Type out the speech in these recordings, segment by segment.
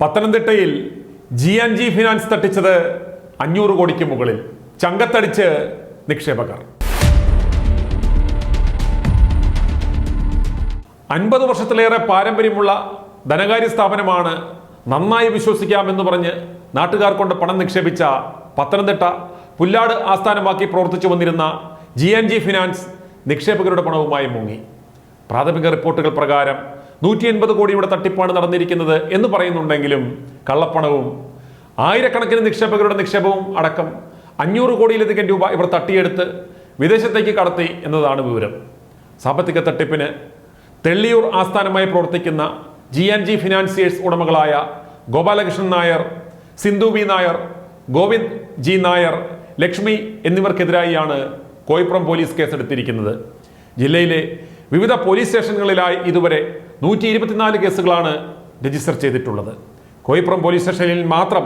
പത്തനംതിട്ടയിൽ G finance തട്ടിച്ചത് 500 കോടിക്ക് മുകളിൽ. ചങ്കത്തടിച്ച് നിക്ഷേപകർ. 50 വർഷത്തിലേറെ പാരമ്പര്യമുള്ള ധനകാര്യ സ്ഥാപനമാണ്. നന്നായി വിശ്വസിക്കാമെന്ന് പറഞ്ഞ് നാട്ടുകാർ കൊണ്ട് പണം നിക്ഷേപിച്ച പത്തനംതിട്ട പുല്ലാട് ആസ്ഥാനമാക്കി പ്രവർത്തിച്ചു വന്നിരുന്ന ജി ഫിനാൻസ് നിക്ഷേപകരുടെ പണവുമായി മുങ്ങി. പ്രാഥമിക റിപ്പോർട്ടുകൾ പ്രകാരം 180 കോടിയുടെ തട്ടിപ്പാണ് നടന്നിരിക്കുന്നത് എന്ന് പറയുന്നുണ്ടെങ്കിലും കള്ളപ്പണവും ആയിരക്കണക്കിന് നിക്ഷേപകരുടെ നിക്ഷേപവും അടക്കം 500 കോടിയിലധികം രൂപ ഇവർ തട്ടിയെടുത്ത് വിദേശത്തേക്ക് കടത്തി എന്നതാണ് വിവരം. സാമ്പത്തിക തട്ടിപ്പിന് തെള്ളിയൂർ ആസ്ഥാനമായി പ്രവർത്തിക്കുന്ന ജി ഫിനാൻസിയേഴ്സ് ഉടമകളായ ഗോപാലകൃഷ്ണൻ നായർ, സിന്ധു ബി നായർ, ഗോവിന്ദ് ജി നായർ, ലക്ഷ്മി എന്നിവർക്കെതിരായാണ് കോയിപ്പുറം പോലീസ് കേസെടുത്തിരിക്കുന്നത്. ജില്ലയിലെ വിവിധ പോലീസ് സ്റ്റേഷനുകളിലായി ഇതുവരെ 124 കേസുകളാണ് രജിസ്റ്റർ ചെയ്തിട്ടുള്ളത്. കോയിപ്പുറം പോലീസ് സ്റ്റേഷനിൽ മാത്രം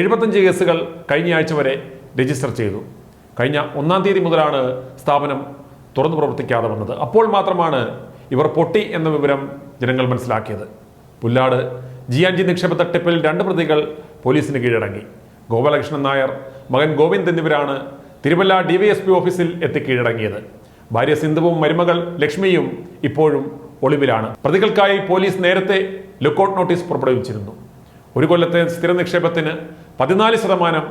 75 കേസുകൾ കഴിഞ്ഞ ആഴ്ച വരെ രജിസ്റ്റർ ചെയ്തു. കഴിഞ്ഞ 1-ാം തീയതി മുതലാണ് സ്ഥാപനം തുറന്നു പ്രവർത്തിക്കാതെ വന്നത്. അപ്പോൾ മാത്രമാണ് ഇവർ പൊട്ടി എന്ന വിവരം ജനങ്ങൾ മനസ്സിലാക്കിയത്. പുല്ലാട് ജി നിക്ഷേപ തട്ടിപ്പിൽ 2 പ്രതികൾ പോലീസിന് കീഴടങ്ങി. ഗോപാലകൃഷ്ണൻ നായർ, മകൻ ഗോവിന്ദ് എന്നിവരാണ് തിരുവല്ല DYSP ഓഫീസിൽ എത്തി കീഴടങ്ങിയത്. ഭാര്യ സിന്ധുവും മരുമകൾ ലക്ഷ്മിയും ഇപ്പോഴും ഒളിവിലാണ്. പ്രതികൾക്കായി പോലീസ് നേരത്തെ ലുക്കൌട്ട് നോട്ടീസ് പുറപ്പെടുവിച്ചിരുന്നു. 1 കൊല്ലത്തെ സ്ഥിര നിക്ഷേപത്തിന് 14%,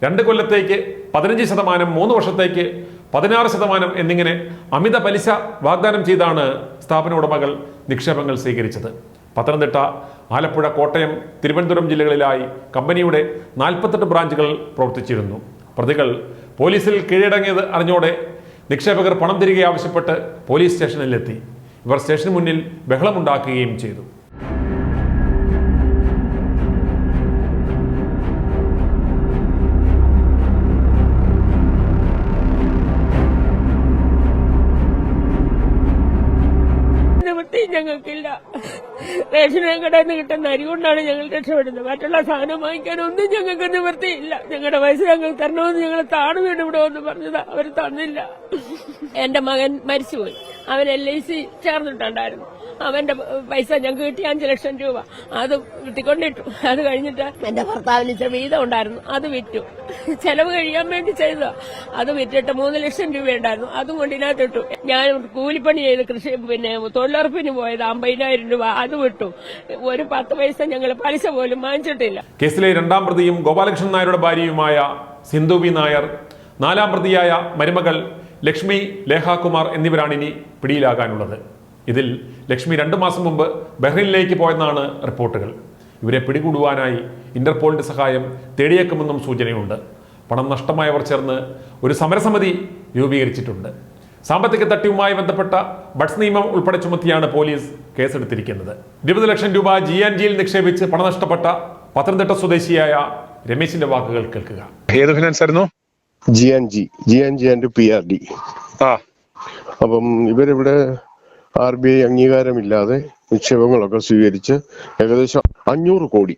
2 കൊല്ലത്തേക്ക് 15%, 3 വർഷത്തേക്ക് 16% എന്നിങ്ങനെ അമിത പലിശ വാഗ്ദാനം ചെയ്താണ് സ്ഥാപന ഉടമകൾ നിക്ഷേപങ്ങൾ സ്വീകരിച്ചത്. പത്തനംതിട്ട, ആലപ്പുഴ, കോട്ടയം, തിരുവനന്തപുരം ജില്ലകളിലായി കമ്പനിയുടെ 48 ബ്രാഞ്ചുകൾ പ്രവർത്തിച്ചിരുന്നു. പ്രതികൾ പോലീസിൽ കീഴടങ്ങിയത് അറിഞ്ഞോടെ നിക്ഷേപകർ പണം തിരികെ ആവശ്യപ്പെട്ട് പോലീസ് സ്റ്റേഷനിലെത്തി. ഇവർ സ്റ്റേഷന് മുന്നിൽ ബഹളമുണ്ടാക്കുകയും ചെയ്തു. ഞങ്ങൾക്കില്ല. റേഷൻ കടയിൽ നിന്ന് കിട്ടുന്ന അരി കൊണ്ടാണ് ഞങ്ങൾ രക്ഷപ്പെടുന്നത്. മറ്റുള്ള സാധനം വാങ്ങിക്കാനൊന്നും ഞങ്ങൾക്ക് നിവൃത്തിയില്ല. ഞങ്ങളുടെ പൈസ ഞങ്ങൾക്ക് തരണമെന്ന് ഞങ്ങൾ താണു വീണ് ഇവിടെ വന്ന് പറഞ്ഞതാ. അവർ തന്നില്ല. എന്റെ മകൻ മരിച്ചുപോയി. അവൻ LIC ചേർന്നിട്ടുണ്ടായിരുന്നു. അവന്റെ പൈസ ഞങ്ങൾക്ക് കിട്ടി 5 ലക്ഷം രൂപ. അത് കിട്ടിക്കൊണ്ടിട്ടു. അത് കഴിഞ്ഞിട്ട് എന്റെ ഭർത്താവിന് ഇച്ചിരി വീതം ഉണ്ടായിരുന്നു. അത് വിറ്റു. ചെലവ് കഴിയാൻ വേണ്ടി ചെയ്തതാ. അത് വിറ്റിട്ട് 3 ലക്ഷം രൂപ ഉണ്ടായിരുന്നു. അതും കൊണ്ട് ഇതിനകത്തിട്ടു. ഞാൻ കൂലിപ്പണി ചെയ്ത് തൊഴിലുറപ്പിന് പോയത് 50,000 രൂപ. അത് വിട്ടു. ഒരു 10 പൈസ ഞങ്ങൾ പലിശ പോലും വാങ്ങിച്ചിട്ടില്ല. കേസിലെ 2-ാം പ്രതിയും ഗോപാലകൃഷ്ണൻ നായരുടെ ഭാര്യയുമായ സിന്ധു ബി നായർ, 4-ാം പ്രതിയായ മരുമകൾ ലക്ഷ്മി ലേഖാകുമാർ എന്നിവരാണ് ഇനി പിടിയിലാകാനുള്ളത്. ഇതിൽ ലക്ഷ്മി 2 മാസം മുമ്പ് ബഹ്റിനിലേക്ക് പോയെന്നാണ് റിപ്പോർട്ടുകൾ. ഇവരെ പിടികൂടുവാനായി ഇന്റർപോളിന്റെ സഹായം തേടിയേക്കുമെന്നും സൂചനയുണ്ട്. പണം നഷ്ടമായവർ ചേർന്ന് ഒരു സമരസമിതി രൂപീകരിച്ചിട്ടുണ്ട്. സാമ്പത്തിക തട്ടിപ്പുമായി ബന്ധപ്പെട്ട ബഡ്സ് നിയമം ഉൾപ്പെടെ ചുമത്തിയാണ് പോലീസ് കേസെടുത്തിരിക്കുന്നത്. 20 ലക്ഷം രൂപ ജിയിൽ നിക്ഷേപിച്ച് പണം നഷ്ടപ്പെട്ട പത്തനംതിട്ട സ്വദേശിയായ രമേശിന്റെ വാക്കുകൾ കേൾക്കുക. ഏത് ഫിനാൻസ് ആയിരുന്നു? GNG and PRD. അപ്പം ഇവരിവിടെ RBI അംഗീകാരമില്ലാതെ നിക്ഷേപങ്ങളൊക്കെ സ്വീകരിച്ച് ഏകദേശം 500 കോടി.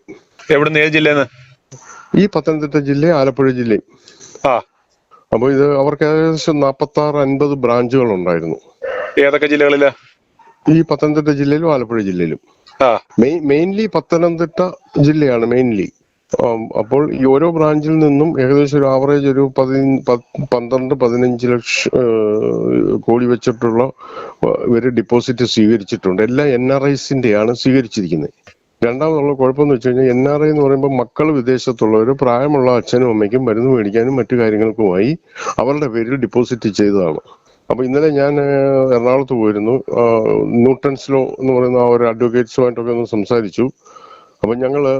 എവിടുന്ന്? ഏത് ജില്ലയിൽ? ഈ പത്തനംതിട്ട ജില്ല, ആലപ്പുഴ ജില്ലയും. അപ്പൊ ഇത് അവർക്ക് ഏകദേശം 46-50 ബ്രാഞ്ചുകൾ ഉണ്ടായിരുന്നു. ഏതൊക്കെ ജില്ലകളില്? ഈ പത്തനംതിട്ട ജില്ലയിലും ആലപ്പുഴ ജില്ലയിലും. മെയിൻലി പത്തനംതിട്ട ജില്ലയാണ് മെയിൻലി. അപ്പോൾ ഈ ഓരോ ബ്രാഞ്ചിൽ നിന്നും ഏകദേശം ഒരു ആവറേജ് ഒരു 12-15 ലക്ഷം കോടി വെച്ചിട്ടുള്ള ഇവര് ഡിപ്പോസിറ്റ് സ്വീകരിച്ചിട്ടുണ്ട്. എല്ലാം NRIസിന്റെയാണ് സ്വീകരിച്ചിരിക്കുന്നത്. രണ്ടാമതുള്ള കുഴപ്പമെന്ന് വെച്ച് കഴിഞ്ഞാൽ NRI എന്ന് പറയുമ്പോൾ മക്കൾ വിദേശത്തുള്ളവർ, പ്രായമുള്ള അച്ഛനും അമ്മയ്ക്കും മരുന്ന് മേടിക്കാനും മറ്റു കാര്യങ്ങൾക്കുമായി അവരുടെ പേരിൽ ഡിപ്പോസിറ്റ് ചെയ്തതാണ്. അപ്പൊ ഇന്നലെ ഞാൻ എറണാകുളത്ത് പോയിരുന്നു. ന്യൂട്ടൺസ് ലോ എന്ന് പറയുന്ന ഒരു അഡ്വക്കേറ്റ്സുമായിട്ടൊക്കെ ഒന്ന് സംസാരിച്ചു. അപ്പൊ ഞങ്ങള്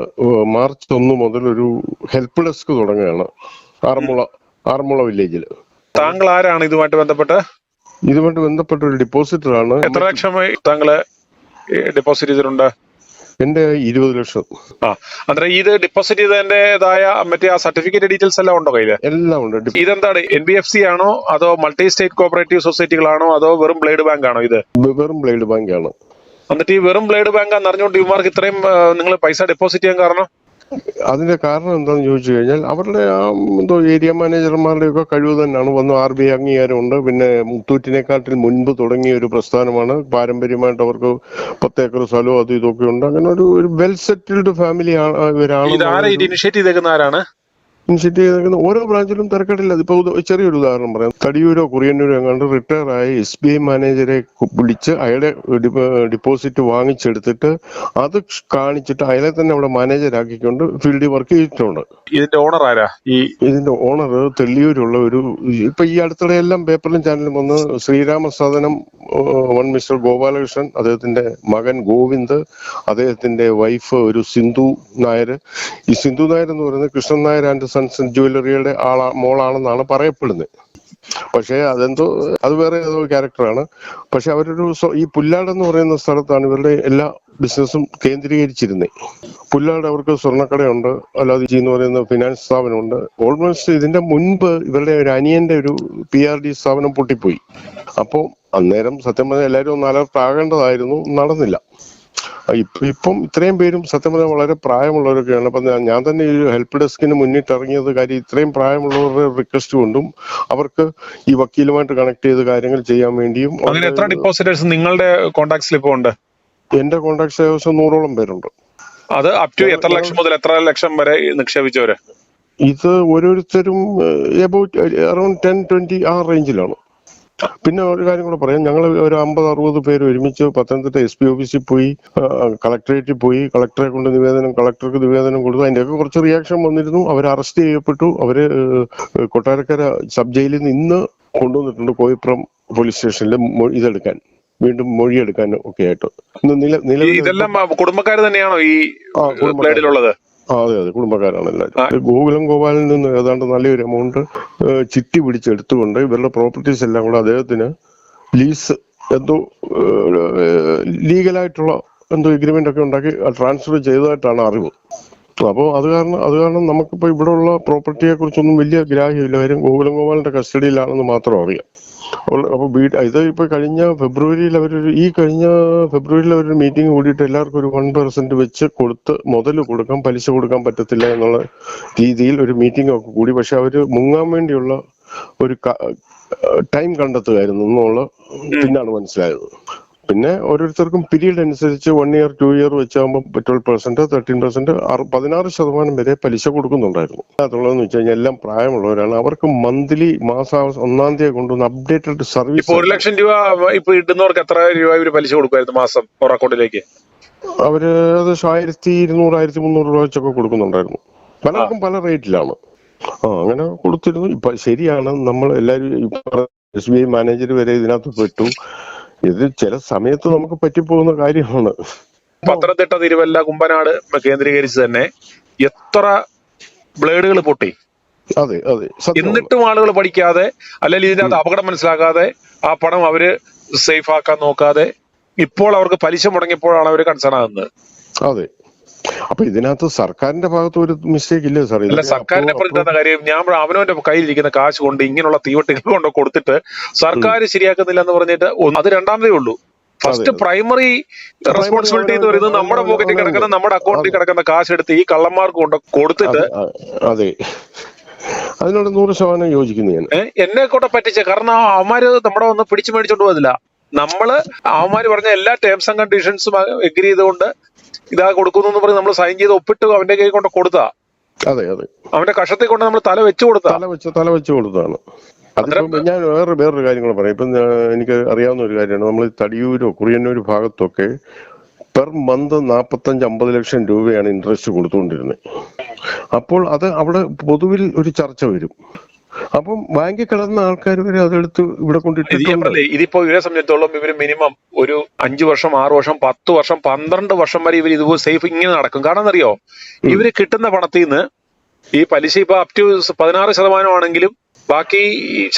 മാർച്ച് 1 മുതൽ ഒരു ഹെൽപ്പ് ഡെസ്ക് തുടങ്ങുകയാണ് ആറന്മുള വില്ലേജിൽ. താങ്കൾ ആരാണ് ഇതുമായിട്ട് ബന്ധപ്പെട്ട ഒരു ഡിപ്പോസിറ്ററാണ്. എത്ര ലക്ഷമായി താങ്കള് ഡെപ്പോസിറ്റ് ചെയ്തിട്ടുണ്ട്? എന്റെ 20 ലക്ഷം. അന്നേരം ഇത് ഡെപ്പോസിറ്റ് ചെയ്തതിന്റേതായ മറ്റേ ആ സർട്ടിഫിക്കറ്റ് ഡീറ്റെയിൽസ് എല്ലാം ഉണ്ടോ കയ്യില്? എല്ലാം ഉണ്ട്. ഇതെന്താണ്? NBFC ആണോ അതോ മൾട്ടി സ്റ്റേറ്റ് കോപ്പറേറ്റീവ് സൊസൈറ്റികളാണോ അതോ വെറും ബ്ലേഡ് ബാങ്ക് ആണോ? ഇത് വെറും ബ്ലേഡ് ബാങ്ക് ആണ്. എന്നിട്ട് ഈ വെറും ബ്ലേഡ് ബാങ്ക് എന്ന് അറിഞ്ഞുകൊണ്ട് ഇവർക്ക് ഇത്രയും നിങ്ങൾ പൈസ ഡെപ്പോസിറ്റ് ചെയ്യാൻ കാരണം? അതിന്റെ കാരണം എന്താണെന്ന് ചോദിച്ചു കഴിഞ്ഞാൽ അവരുടെ ആ എന്തോ ഏരിയ മാനേജർമാരുടെ ഒക്കെ കഴിവ് തന്നെയാണ്. വന്നു RBI അംഗീകാരമുണ്ട്. പിന്നെ മുത്തൂറ്റിനെക്കാട്ടിൽ മുൻപ് തുടങ്ങിയ ഒരു പ്രസ്ഥാനമാണ്. പാരമ്പര്യമായിട്ട് അവർക്ക് 10 ഏക്കർ സ്ഥലവും അതും ഇതൊക്കെ ഉണ്ട്. അങ്ങനെ ഒരു വെൽ സെറ്റിൽഡ് ഫാമിലി ഇവരാണ്. ഇനിഷ്യേറ്റ് ചെയ്തേക്കുന്ന ആരാണ്? ഇനിഷ്യേറ്റീവ് ചെയ്തേക്കുന്ന ഓരോ ബ്രാഞ്ചിലും തിരക്കടില്ല. ഇപ്പൊ ചെറിയൊരു ഉദാഹരണം പറയാം. തടിയൂരോ കുറിയന്നൂരോ എങ്ങാണ്ട് റിട്ടയർ ആയ SBI മാനേജരെ വിളിച്ച് അയാളെ ഡിപ്പോസിറ്റ് വാങ്ങിച്ചെടുത്തിട്ട് അത് കാണിച്ചിട്ട് അയാളെ തന്നെ അവിടെ മാനേജരാക്കിക്കൊണ്ട് ഫീൽഡിൽ വർക്ക് ചെയ്തിട്ടുണ്ട്. ഇതിന്റെ ഓണർ ആരാ? ഇതിന്റെ ഓണർ തെള്ളിയൂരുള്ള ഒരു, ഇപ്പൊ ഈ അടുത്തിടെ എല്ലാം പേപ്പറിലും ചാനലിലും വന്ന് ശ്രീരാമ സദനം വൺ മിസ്റ്റർ ഗോപാലകൃഷ്ണൻ, അദ്ദേഹത്തിന്റെ മകൻ ഗോവിന്ദ്, അദ്ദേഹത്തിന്റെ വൈഫ് ഒരു സിന്ധു നായർ. ഈ സിന്ധു നായർ എന്ന് പറയുന്നത് കൃഷ്ണൻ നായർ ആൻഡ് സൺസ് ജ്വല്ലറിയുടെ മോളാണെന്നാണ് പറയപ്പെടുന്നത്. പക്ഷെ അതെന്തോ അത് വേറെ ഏതോ ക്യാരക്ടറാണ്. പക്ഷെ അവരൊരു ഈ പുല്ലാട് എന്ന് പറയുന്ന സ്ഥലത്താണ് ഇവരുടെ എല്ലാ ബിസിനസ്സും കേന്ദ്രീകരിച്ചിരുന്നത്. പുല്ലാട് അവർക്ക് സ്വർണ്ണക്കടയുണ്ട്, അല്ലാതെ എന്ന് പറയുന്ന ഫിനാൻസ് സ്ഥാപനമുണ്ട്. ഓൾമോസ്റ്റ് ഇതിന്റെ മുൻപ് ഇവരുടെ ഒരു അനിയന്റെ ഒരു PRD സ്ഥാപനം പൊട്ടിപ്പോയി. അപ്പോൾ അന്നേരം സത്യം പറഞ്ഞാൽ എല്ലാവരും ഒന്ന് അലർട്ട് ആകേണ്ടതായിരുന്നു, നടന്നില്ല. ഇപ്പം ഇത്രയും പേരും സത്യം പറഞ്ഞാൽ വളരെ പ്രായമുള്ളവരൊക്കെയാണ്. അപ്പൊ ഞാൻ തന്നെ ഈ ഹെൽപ്പ് ഡെസ്കിന് മുന്നിട്ടിറങ്ങിയത് കാര്യം ഇത്രയും പ്രായമുള്ളവരുടെ റിക്വസ്റ്റ് കൊണ്ടും അവർക്ക് ഈ വക്കീലുമായിട്ട് കണക്ട് ചെയ്ത് കാര്യങ്ങൾ ചെയ്യാൻ വേണ്ടിയും. അങ്ങനെ എത്ര ഡിപ്പോസിറ്റേഴ്സ് നിങ്ങളുടെ കോൺടാക്ട്സിൽ ഇപ്പോൾ ഉണ്ട്? എന്റെ കോൺടാക്ട്സ് ഏകദേശം 100ഓളം പേരുണ്ട്. അത് അപ് ടു എത്ര ലക്ഷം മുതൽ എത്ര ലക്ഷം വരെ നിക്ഷേപിച്ചവര്? ഇത് ഓരോരുത്തരും അബൌട്ട് അറൌണ്ട് 10-20 ആ റേഞ്ചിലാണ്. പിന്നെ ഒരു കാര്യം കൂടെ പറയാം. ഞങ്ങൾ ഒരു 50-60 പേര് ഒരുമിച്ച് പത്തനംതിട്ട SP ഓഫീസിൽ പോയി, കളക്ടറേറ്റിൽ പോയി, കളക്ടർക്ക് നിവേദനം കൊടുത്തു. അതിന്റെയൊക്കെ കുറച്ച് റിയാക്ഷൻ വന്നിരുന്നു. അവർ അറസ്റ്റ് ചെയ്യപ്പെട്ടു. അവര് കൊട്ടാരക്കര സബ് ജയിലിൽ നിന്ന് കൊണ്ടുവന്നിട്ടുണ്ട് കോയിപ്പുറം പോലീസ് സ്റ്റേഷനിൽ ഇതെടുക്കാൻ, വീണ്ടും മൊഴിയെടുക്കാൻ ഒക്കെ ആയിട്ട്. ഇതെല്ലാം കുടുംബക്കാർ തന്നെയാണോ ഈ ബ്ലേഡിലുള്ളത്? അതെ അതെ, കുടുംബക്കാരാണ് എല്ലാവരും. ഗോകുലം നിന്ന് ഏതാണ്ട് നല്ലൊരു എമൗണ്ട് ചിട്ടി പിടിച്ചെടുത്തുകൊണ്ട് ഇവരുടെ പ്രോപ്പർട്ടീസ് എല്ലാം കൂടെ അദ്ദേഹത്തിന് ലീസ് എന്തോ ലീഗലായിട്ടുള്ള എന്തോ എഗ്രിമെന്റ് ഒക്കെ ഉണ്ടാക്കി ട്രാൻസ്ഫർ ചെയ്തതായിട്ടാണ് അറിവ്. അപ്പോൾ അത് കാരണം നമുക്കിപ്പോ ഇവിടെ ഉള്ള പ്രോപ്പർട്ടിയെ കുറിച്ചൊന്നും വലിയ ഗ്രാഹ്യമില്ല. കാര്യം ഗോകുലന്റെ കസ്റ്റഡിയിലാണെന്ന് മാത്രം അറിയാം. അപ്പൊ ഇത് ഇപ്പൊ കഴിഞ്ഞ ഫെബ്രുവരിയിൽ അവരൊരു മീറ്റിംഗ് കൂടിയിട്ട് എല്ലാവർക്കും ഒരു 1% വെച്ച് കൊടുത്ത് മുതൽ കൊടുക്കാം, പലിശ കൊടുക്കാൻ പറ്റത്തില്ല എന്നുള്ള രീതിയിൽ ഒരു മീറ്റിംഗ് ഒക്കെ കൂടി. പക്ഷെ അവര് മുങ്ങാൻ വേണ്ടിയുള്ള ഒരു ടൈം കണ്ടെത്തുകയായിരുന്നു എന്നുള്ള പിന്നാണ് മനസ്സിലായത്. പിന്നെ ഓരോരുത്തർക്കും പീരീഡ് അനുസരിച്ച് 1 year 2 year വെച്ചാകുമ്പോൾ 12%, 13%, 16% വരെ പലിശ കൊടുക്കുന്നുണ്ടായിരുന്നു. അതുള്ളതെന്ന് വെച്ച് കഴിഞ്ഞാൽ എല്ലാം പ്രായമുള്ളവരാണ്. അവർക്ക് മന്ത്ലി മാസം 1-ാം തീയതി കൊണ്ടുവന്ന് അപ്ഡേറ്റഡ് സർവീസ്. 1 ലക്ഷം രൂപ ഇപ്പൊ ഇടുന്നവർക്ക് എത്ര രൂപ ഇവര് പലിശ കൊടുക്കുമായിരുന്നു മാസം അക്കൗണ്ടിലേക്ക്? അവര് ഏകദേശം 1200-1300 രൂപ വെച്ചൊക്കെ കൊടുക്കുന്നുണ്ടായിരുന്നു. പലർക്കും പല റേറ്റിലാണ്. അങ്ങനെ കൊടുത്തിരുന്നു. ഇപ്പൊ ശരിയാണ്, നമ്മൾ എല്ലാവരും SBI മാനേജർ വരെ ഇതിനകത്ത് പെട്ടു. ഇത് ചില സമയത്ത് നമുക്ക് പറ്റിപ്പോകുന്ന കാര്യമാണ്. പത്തനംതിട്ട, തിരുവല്ല, കുമ്പനാട് കേന്ദ്രീകരിച്ച് തന്നെ എത്ര ബ്ലേഡുകൾ പൊട്ടി. അതെ അതെ. എന്നിട്ടും ആളുകൾ പഠിക്കാതെ, അല്ലെങ്കിൽ ഇതിനകത്ത് അപകടം മനസ്സിലാക്കാതെ ആ പണം അവര് സേഫ് ആക്കാൻ നോക്കാതെ ഇപ്പോൾ അവർക്ക് പലിശ മുടങ്ങിയപ്പോഴാണ് അവര് കൺസേൺ ആകുന്നത്. അതെ. അപ്പൊ ഇതിനകത്ത് സർക്കാരിന്റെ ഭാഗത്ത് ഒരു മിസ്റ്റേക്ക് ഇല്ലേ സാർ? അല്ല, സർക്കാരിനെ പറഞ്ഞിട്ടുള്ള കാര്യം, ഞാൻ അവനവന്റെ കയ്യിലിരിക്കുന്ന കാശ് കൊണ്ട് ഇങ്ങനെയുള്ള തീവട്ടികൾ കൊണ്ട് കൊടുത്തിട്ട് സർക്കാർ ശരിയാക്കുന്നില്ല എന്ന് പറഞ്ഞിട്ട് അത് രണ്ടാമതേ ഉള്ളൂ. ഫസ്റ്റ് പ്രൈമറി റെസ്പോൺസിബിലിറ്റി എന്ന് പറയുന്നത് നമ്മുടെ പോക്കറ്റിൽ കിടക്കുന്ന, നമ്മുടെ അക്കൗണ്ടിൽ കിടക്കുന്ന കാശ് എടുത്ത് ഈ കള്ളന്മാർക്ക് കൊണ്ട് കൊടുത്തിട്ട്. അതെ, അതിനോട് 100% യോജിക്കുന്നു ഞാൻ. എന്നെ കൂടെ പറ്റിച്ച കാരണം അവന്മാര് നമ്മുടെ ഒന്ന് പിടിച്ചു മേടിച്ചോണ്ട് പോകില്ല. നമ്മള് അവന്മാര് പറഞ്ഞ എല്ലാ ടേംസ് ആൻഡ് കണ്ടീഷൻസും എഗ്രി ചെയ്തുകൊണ്ട് ഇതാ കൊടുക്കുന്നു എന്ന് പറഞ്ഞ് നമ്മൾ സൈൻ ചെയ്ത് ഒപ്പിട്ട് അവന്റെ കൈ കൊണ്ട് കൊടുത്താ. അതെ അതെ, അവന്റെ കഷത്തിൽ കൊണ്ട് നമ്മൾ തല വെച്ച് കൊടുത്താണ്. ഞാൻ വേറൊരു കാര്യം കൂടെ പറയാം. ഇപ്പൊ എനിക്ക് അറിയാവുന്ന ഒരു കാര്യമാണ്. നമ്മൾ തടിയൂരോ കുറിയന്നൂര് ഭാഗത്തൊക്കെ പെർ മന്ത് 45-50 ലക്ഷം രൂപയാണ് ഇൻട്രസ്റ്റ് കൊടുത്തുകൊണ്ടിരുന്നത്. അപ്പോൾ അത് അവിടെ പൊതുവിൽ ഒരു ചർച്ച വരും. അപ്പം ബാങ്കിൽ കിടന്ന ആൾക്കാർ വരെ അതെടുത്ത് ഇവിടെ കൊണ്ടിട്ടുണ്ട്. ഇതിപ്പോ ഇവരെ സംബന്ധിച്ചിടത്തോളം ഇവര് മിനിമം ഒരു 5 വർഷം, 6 വർഷം, 10 വർഷം, 12 വർഷം വരെ ഇവർ ഇതുപോലെ സേഫ് ഇങ്ങനെ നടക്കും. കാരണം അറിയോ, ഇവര് കിട്ടുന്ന പണത്തിൽ നിന്ന് ഈ പലിശ ഇപ്പൊ അപ് ടു 16% ആണെങ്കിലും ബാക്കി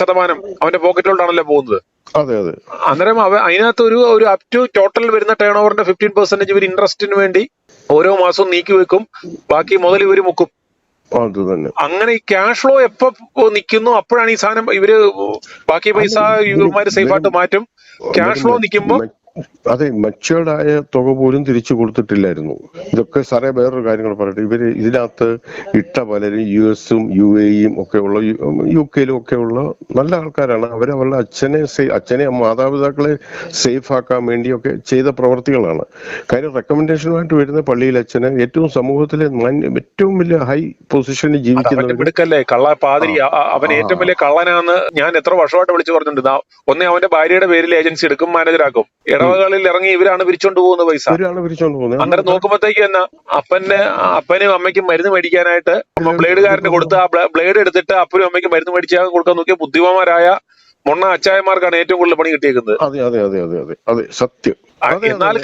ശതമാനം അവന്റെ പോക്കറ്റിലോട്ടാണല്ലോ പോകുന്നത്. അതെ അതെ. അന്നേരം അതിനകത്ത് ഒരു അപ് ടു ടോട്ടൽ വരുന്ന ടേൺ ഓവറിന്റെ 15% ഇവർ ഇൻട്രസ്റ്റിന് വേണ്ടി ഓരോ മാസവും നീക്കി വെക്കും. ബാക്കി മുതൽ ഇവര് മുക്കും. അങ്ങനെ ഈ ക്യാഷ് ഫ്ലോ എപ്പോ നിൽക്കുന്നു അപ്പോഴാണ് ഈ സാധനം ഇവര് ബാക്കി പൈസ ഇവന്മാര് സേഫ് ആയിട്ട് മാറ്റും. ക്യാഷ് ഫ്ലോ നിൽക്കുമ്പോ അതെ, മെച്ചുവേർഡ് ആയ തുക പോലും തിരിച്ചു കൊടുത്തിട്ടില്ലായിരുന്നു. ഇതൊക്കെ സാറേ വേറൊരു കാര്യങ്ങൾ പറയട്ടെ, ഇവര് ഇതിനകത്ത് ഇട്ട പലരും US-ഉം UAE-യും ഒക്കെ ഉള്ള UK-യിലും ഒക്കെ ഉള്ള നല്ല ആൾക്കാരാണ്. അവരവരുടെ അച്ഛനെ മാതാപിതാക്കളെ സേഫ് ആക്കാൻ വേണ്ടിയൊക്കെ ചെയ്ത പ്രവർത്തികളാണ്. കാര്യം റെക്കമെൻഡേഷനുമായിട്ട് വരുന്ന പള്ളിയിൽ അച്ഛന് ഏറ്റവും സമൂഹത്തിലെ ഏറ്റവും വലിയ ഹൈ പൊസിഷനിൽ ജീവിക്കുന്നവർ എടുക്കല്ലേ കള്ള പാതിരി, അവൻ ഏറ്റവും വലിയ കള്ളനാന്ന് ഞാൻ എത്ര വർഷമായിട്ട് വിളിച്ചു പറഞ്ഞിട്ടുണ്ട്. ഒന്നേ അവന്റെ ഭാര്യയുടെ പേരിൽ ഏജൻസി എടുക്കും, മാനേജരാക്കും, ഇടവകളിൽ ഇറങ്ങി ഇവരാണ് പിരിച്ചോണ്ട് പോകുന്നത് പൈസ. അന്നേരം നോക്കുമ്പോഴത്തേക്ക് എന്നാ അപ്പനും അമ്മയ്ക്കും മരുന്ന് മേടിക്കാനായിട്ട് ബ്ലേഡുകാരന് കൊടുത്ത് ആ ബ്ലേഡ് എടുത്തിട്ട് അപ്പനും അമ്മയ്ക്കും മരുന്ന് മേടിച്ചാൽ കൊടുക്കാൻ നോക്കിയ ബുദ്ധിമാന്മാരായ മൊണ്ണ അച്ചായന്മാർക്കാണ് ഏറ്റവും കൂടുതൽ പണി കിട്ടിയേക്കുന്നത്. അതെ സത്യം. എന്നാൽ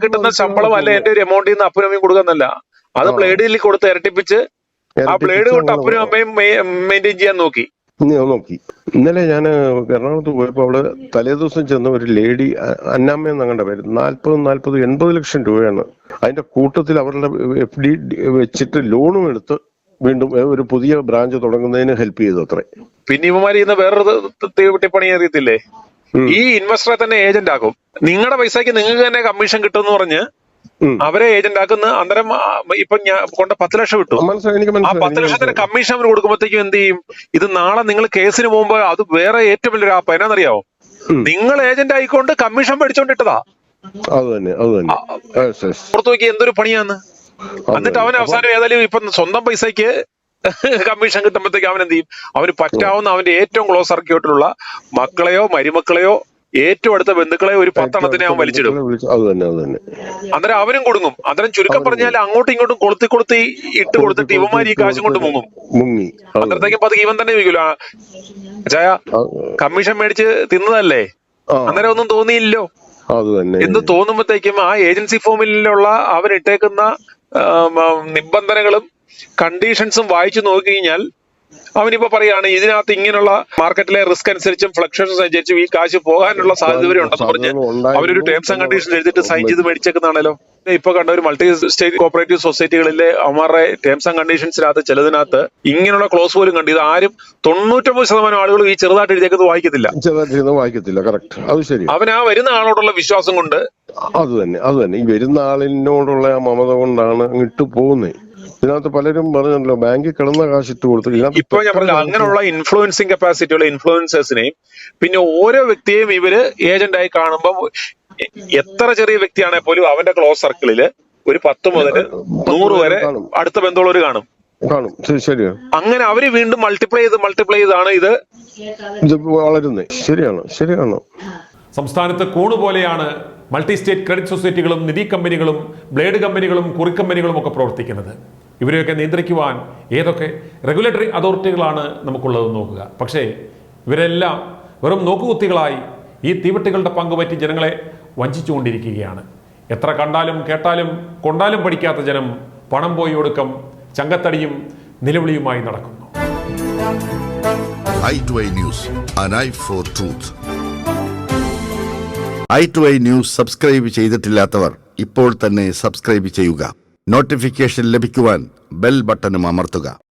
കിട്ടുന്ന ശമ്പളം അല്ല എന്റെ ഒരു എമൗണ്ടിൽ നിന്ന് അപ്പനും അമ്മയും കൊടുക്കുന്നല്ല, അത് ബ്ലേഡിൽ കൊടുത്ത് ഇരട്ടിപ്പിച്ച് ആ ബ്ലേഡ് കൊണ്ട് അപ്പനും അമ്മയും മെയിൻറ്റെയിൻ ചെയ്യാൻ നോക്കി. ഇന്നലെ ഞാൻ എറണാകുളത്ത് പോയപ്പോ അവിടെ തലേദിവസം ചെന്ന ഒരു ലേഡി, അന്നാമ്മ എന്നങ്ങണ്ട പേര്, 40-80 ലക്ഷം രൂപയാണ്. അതിന്റെ കൂട്ടത്തിൽ അവരുടെ FD വെച്ചിട്ട് ലോണും എടുത്ത് വീണ്ടും ഒരു പുതിയ ബ്രാഞ്ച് തുടങ്ങുന്നതിന് ഹെൽപ്പ് ചെയ്തു അത്രേ. പിന്നെ ഇവന്മാര് ചെയ്യുന്ന വേറൊരു തീവട്ടിപ്പണി അറിയത്തില്ലേ, ഈ ഇൻവെസ്റ്ററെ തന്നെ ഏജന്റ് ആക്കും. നിങ്ങളുടെ പൈസക്ക് നിങ്ങൾക്ക് തന്നെ കമ്മീഷൻ കിട്ടുമെന്ന് പറഞ്ഞ് അവരെ ഏജന്റ് ആക്കുന്ന. അന്നേരം ഇപ്പൊ ഞാൻ കൊണ്ട് 10 ലക്ഷം കിട്ടും. ആ 10 ലക്ഷത്തിന് കമ്മീഷൻ അവർ കൊടുക്കുമ്പോഴത്തേക്കും എന്ത് ചെയ്യും? ഇത് നാളെ നിങ്ങൾ കേസിന് പോകുമ്പോ അത് വേറെ ഏറ്റവും വലിയൊരു ആപ്പ് എന്നാന്നറിയാവോ? നിങ്ങൾ ഏജന്റ് ആയിക്കൊണ്ട് കമ്മീഷൻ മേടിച്ചോണ്ടിട്ടതാ. പുറത്തു നോക്കി എന്തൊരു പണിയാന്ന്. എന്നിട്ട് അവൻ അവസാനം ഏതായാലും ഇപ്പൊ സ്വന്തം പൈസക്ക് കമ്മീഷൻ കിട്ടുമ്പോഴത്തേക്ക് അവൻ എന്ത് ചെയ്യും? അവന് പറ്റാവുന്ന അവന്റെ ഏറ്റവും ക്ലോസ് സർക്യൂട്ടിലുള്ള മക്കളെയോ മരുമക്കളെയോ ഏറ്റവും അടുത്ത ബന്ധുക്കളെ ഒരു 10 എണ്ണത്തിനെ അവൻ വലിച്ചിടും. അന്നേരം അവനും കൊടുങ്ങും. അന്നേരം ചുരുക്കം പറഞ്ഞാൽ അങ്ങോട്ടും ഇങ്ങോട്ടും കൊളുത്തി ഇട്ട് കൊടുത്തിട്ട് ഇവന്മാർ ഈ കാശും കൊണ്ട് മുങ്ങും. അന്നേരത്തേക്കും പതുക്കെ ഇവൻ തന്നെ ചോദിക്കൂല, ചായ കമ്മീഷൻ മേടിച്ച് തിന്നതല്ലേ, അന്നേരം ഒന്നും തോന്നിയില്ലോ എന്ന് തോന്നുമ്പോഴത്തേക്കും ആ ഏജൻസി ഫോമിലുള്ള അവരിട്ടേക്കുന്ന നിബന്ധനകളും കണ്ടീഷൻസും വായിച്ചു നോക്കി കഴിഞ്ഞാൽ അവനിപ്പോ പറയാണ് ഇതിനകത്ത് ഇങ്ങനെയുള്ള മാർക്കറ്റിലെ റിസ്ക് അനുസരിച്ചും ഫ്ലക്ച്വേഷൻസ് അനുസരിച്ചും ഈ കാശ് പോകാനുള്ള സാധ്യത വരെ ഉണ്ടെന്ന് പറഞ്ഞ് അവരൊരു ടേംസ് ആൻഡ് കണ്ടീഷൻസ് എഴുതിയിട്ട് സൈൻ ചെയ്ത് മേടിച്ചേക്കുന്നതാണല്ലോ. ഇപ്പൊ കണ്ട ഒരു മൾട്ടി സ്റ്റേറ്റ് കോപ്പറേറ്റീവ് സൊസൈറ്റികളിലെ അവന്മാരുടെ ടേംസ് ആൻഡ് കണ്ടീഷൻസിനകത്ത് ചിലതിനകത്ത് ഇങ്ങനെയുള്ള ക്ലോസ് പോലും കണ്ടു. ഇത് ആരും 99% ആളുകളും ഈ ചെറുതായിട്ട് എഴുതിയേക്കുന്നത് വായിക്കത്തില്ല. അവൻ ആ വരുന്ന ആളോടുള്ള വിശ്വാസം കൊണ്ട് അത് തന്നെ ഈ വരുന്ന ആളിനോടുള്ള ആ മമത കൊണ്ടാണ് ഇട്ട് പോകുന്നത്. ഇതിനകത്ത് പലരും പറഞ്ഞല്ലോ ബാങ്കിൽ കിടന്ന കാശിട്ട് കൊടുത്തു. ഇപ്പൊ ഞാൻ പറഞ്ഞ അങ്ങനെയുള്ള ഇൻഫ്ലുവൻസിങ് കപ്പാസിറ്റിയുള്ള ഇൻഫ്ലുവൻസേഴ്സിനെയും പിന്നെ ഓരോ വ്യക്തിയെയും ഇവര് ഏജന്റായി കാണുമ്പോൾ എത്ര ചെറിയ വ്യക്തിയാണെ പോലും അവന്റെ ക്ലോസ് സർക്കിളില് ഒരു 10 മുതൽ 100 വരെ അടുത്ത ബന്ധമുള്ളവർ കാണും. ശരിയാണ്. അങ്ങനെ അവര് വീണ്ടും മൾട്ടിപ്ലൈ ചെയ്താണ് ഇത് വളരുന്നത്. ശരിയാണ്. സംസ്ഥാനത്ത് കൂണുപോലെയാണ് മൾട്ടി സ്റ്റേറ്റ് ക്രെഡിറ്റ് സൊസൈറ്റികളും നിധി കമ്പനികളും ബ്ലേഡ് കമ്പനികളും കുറിക്കമ്പനികളും ഒക്കെ പ്രവർത്തിക്കുന്നത്. ഇവരെയൊക്കെ നിയന്ത്രിക്കുവാൻ ഏതൊക്കെ റെഗുലേറ്ററി അതോറിറ്റികളാണ് നമുക്കുള്ളതെന്ന് നോക്കുക. പക്ഷേ ഇവരെല്ലാം വെറും നോക്കുകുത്തികളായി ഈ തീവട്ടികളുടെ പങ്കുപറ്റി ജനങ്ങളെ വഞ്ചിച്ചുകൊണ്ടിരിക്കുകയാണ്. എത്ര കണ്ടാലും കേട്ടാലും കൊണ്ടാലും പഠിക്കാത്ത ജനം പണം പോയി ഒടുക്കം ചങ്കത്തടിയും നിലവിളിയുമായി നടക്കുന്നു. i2i News, an eye for truth. i2i News subscribe ചെയ്തിട്ടില്ലാത്തവർ ഇപ്പോൾ തന്നെ സബ്സ്ക്രൈബ് ചെയ്യുക. നോട്ടിഫിക്കേഷൻ ലഭിക്കുവാൻ ബെൽ ബട്ടണും അമർത്തുക.